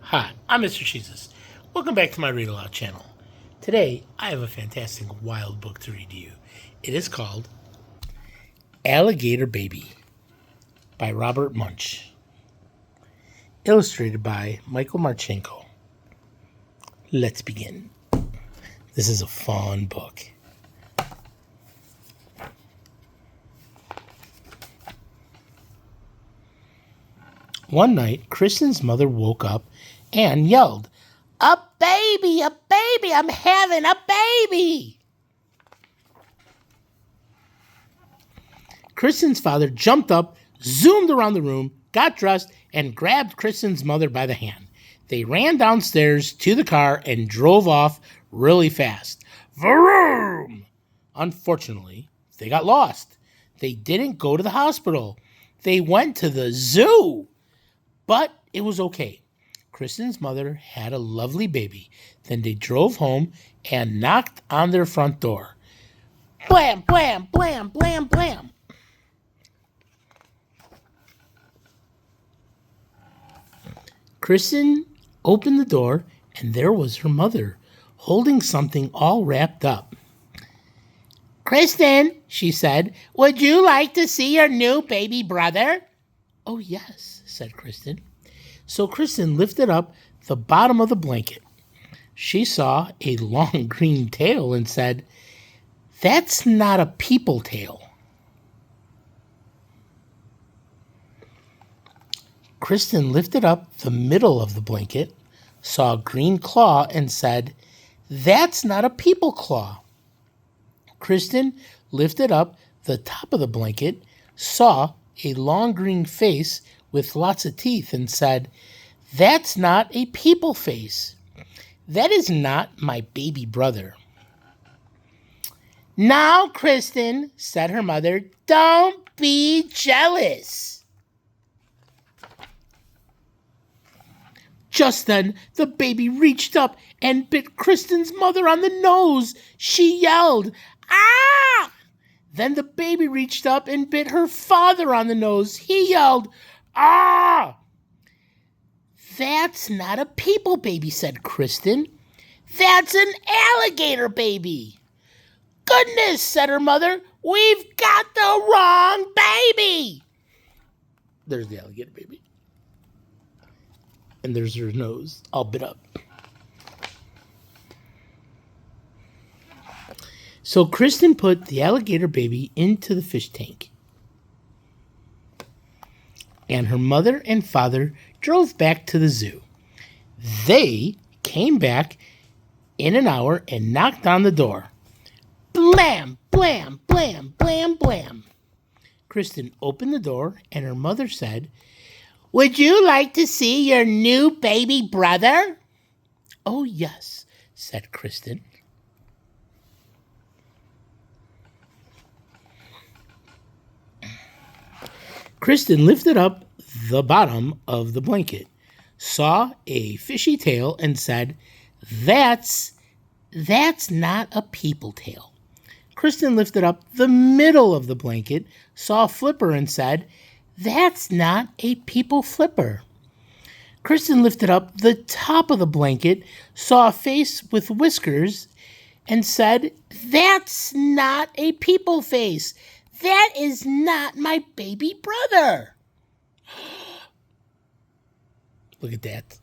Hi, I'm Mr. Jesus. Welcome back to my Read Aloud channel. Today, I have a fantastic wild book to read to you. It is called Alligator Baby by Robert Munsh. Illustrated by Michael Marchenko. Let's begin. This is a fun book. One night, Kristen's mother woke up and yelled, "A baby! A baby! I'm having a baby!" Kristen's father jumped up, zoomed around the room, got dressed, and grabbed Kristen's mother by the hand. They ran downstairs to the car and drove off really fast. Vroom! Unfortunately, they got lost. They didn't go to the hospital. They went to the zoo. But it was okay. Kristen's mother had a lovely baby. Then they drove home and knocked on their front door. Blam, blam, blam, blam, blam. Kristen opened the door, and there was her mother, holding something all wrapped up. "Kristen," she said, "would you like to see your new baby brother?" "Oh, yes," said Kristen. So Kristen lifted up the bottom of the blanket. She saw a long green tail and said, "That's not a people tail." Kristen lifted up the middle of the blanket, saw a green claw, and said, "That's not a people claw." Kristen lifted up the top of the blanket, saw a long green face with lots of teeth, and said, "That's not a people face. That is not my baby brother." "Now, Kristen," said her mother, "don't be jealous." Just then, the baby reached up and bit Kristen's mother on the nose. She yelled, "Ah!" Then the baby reached up and bit her father on the nose. He yelled, "Ah!" "That's not a people baby," said Kristen. "That's an alligator baby." "Goodness," said her mother, "we've got the wrong baby." There's the alligator baby. And there's her nose all bit up. So Kristen put the alligator baby into the fish tank. And her mother and father drove back to the zoo. They came back in an hour and knocked on the door. Blam, blam, blam, blam, blam. Kristen opened the door and her mother said, "Would you like to see your new baby brother?" "Oh, yes," said Kristen. Kristen lifted up the bottom of the blanket, saw a fishy tail, and said, That's not a people tail." Kristen lifted up the middle of the blanket, saw a flipper, and said, "That's not a people flipper." Kristen lifted up the top of the blanket, saw a face with whiskers, and said, "That's not a people face. That is not my baby brother." Look at that.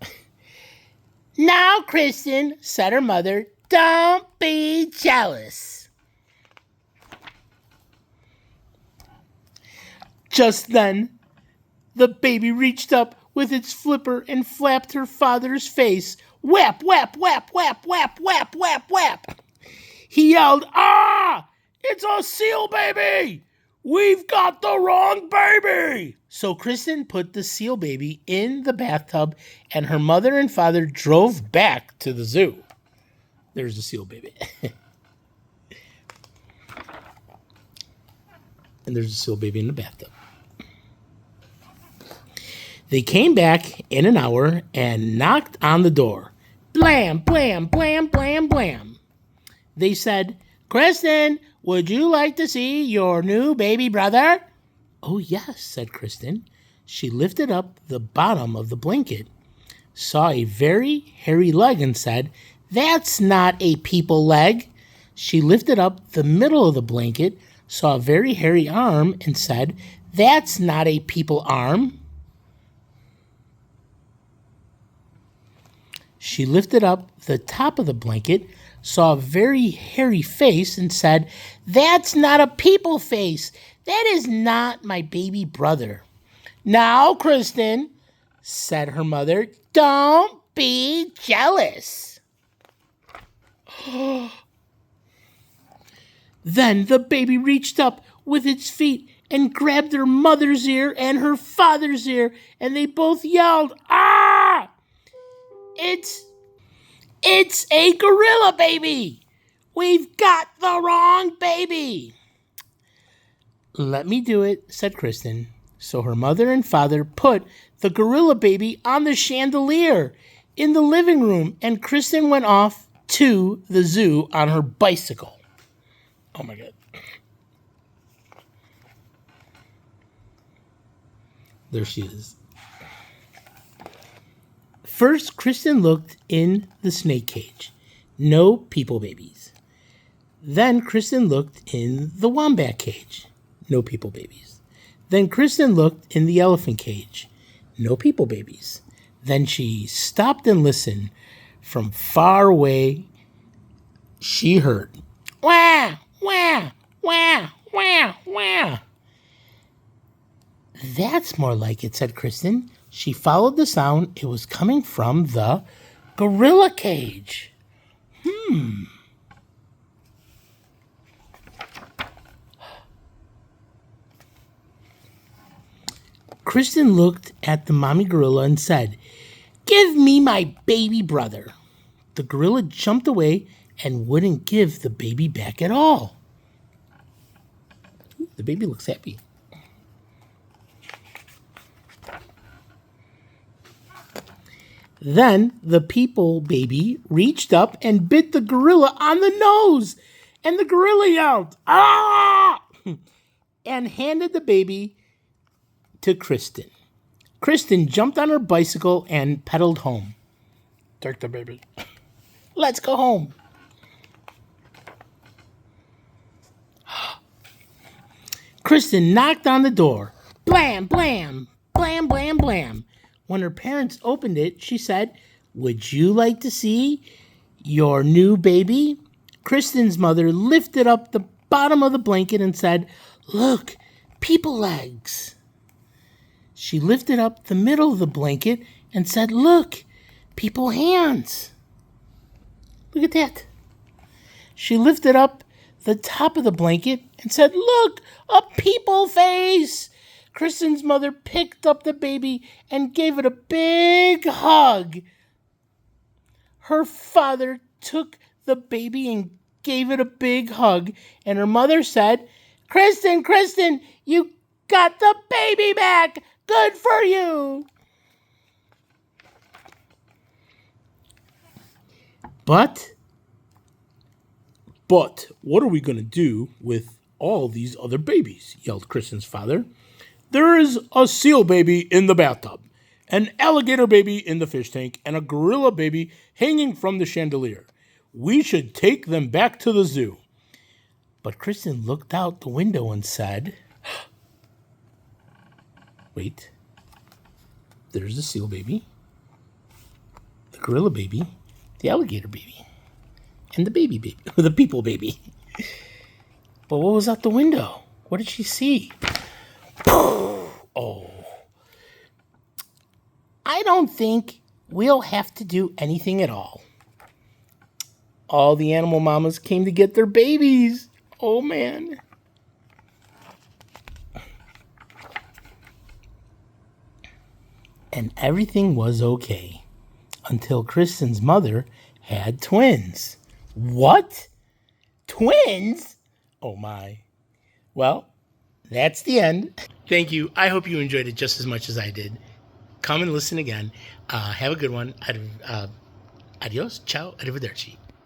"Now, Kristen," said her mother, "don't be jealous." Just then, the baby reached up with its flipper and flapped her father's face. Whap, whap, whap, whap, whap, whap, whap, whap. He yelled, "Ah! It's a seal baby! We've got the wrong baby!" So Kristen put the seal baby in the bathtub, and her mother and father drove back to the zoo. There's the seal baby. And there's a seal baby in the bathtub. They came back in an hour and knocked on the door. Blam, blam, blam, blam, blam. They said, "Kristen, would you like to see your new baby brother?" "Oh, yes," said Kristen. She lifted up the bottom of the blanket, saw a very hairy leg and said, "That's not a people leg." She lifted up the middle of the blanket, saw a very hairy arm, and said, "That's not a people arm." She lifted up the top of the blanket, saw a very hairy face, and said, "That's not a people face. That is not my baby brother." "Now, Kristen," said her mother, "don't be jealous." Then the baby reached up with its feet and grabbed her mother's ear and her father's ear, and they both yelled, "Ah! It's a gorilla baby! We've got the wrong baby!" "Let me do it," said Kristen. So her mother and father put the gorilla baby on the chandelier in the living room, and Kristen went off to the zoo on her bicycle. Oh my God. There she is. First, Kristen looked in the snake cage. No people babies. Then Kristen looked in the wombat cage. No people babies. Then Kristen looked in the elephant cage. No people babies. Then she stopped and listened. From far away, she heard, "Wah, wah, wah, wah, wah." "That's more like it," said Kristen. She followed the sound. It was coming from the gorilla cage. Kristen looked at the mommy gorilla and said, "Give me my baby brother." The gorilla jumped away and wouldn't give the baby back at all. Ooh, the baby looks happy. Then the people baby reached up and bit the gorilla on the nose, and the gorilla yelled, "Ah!" and handed the baby to Kristen. Kristen jumped on her bicycle and pedaled home. Take the baby. Let's go home. Kristen knocked on the door. Blam, blam, blam, blam, blam. When her parents opened it, she said, "Would you like to see your new baby?" Kristen's mother lifted up the bottom of the blanket and said, "Look, people legs." She lifted up the middle of the blanket and said, "Look, people hands." Look at that. She lifted up the top of the blanket and said, "Look, a people face." Kristen's mother picked up the baby and gave it a big hug. Her father took the baby and gave it a big hug, and her mother said, Kristen, you got the baby back. Good for you." But what are we going to do with all these other babies?" yelled Kristen's father. "There is a seal baby in the bathtub, an alligator baby in the fish tank, and a gorilla baby hanging from the chandelier. We should take them back to the zoo." But Kristen looked out the window and said, "Wait, there's the seal baby, the gorilla baby, the alligator baby, and the the people baby. But what was out the window? What did she see?" Oh, I don't think we'll have to do anything at all. All the animal mamas came to get their babies. Oh, man. And everything was okay until Kristen's mother had twins. What? Twins? Oh, my. Well, that's the end. Thank you. I hope you enjoyed it just as much as I did. Come and listen again. Have a good one. Adios. Ciao. Arrivederci.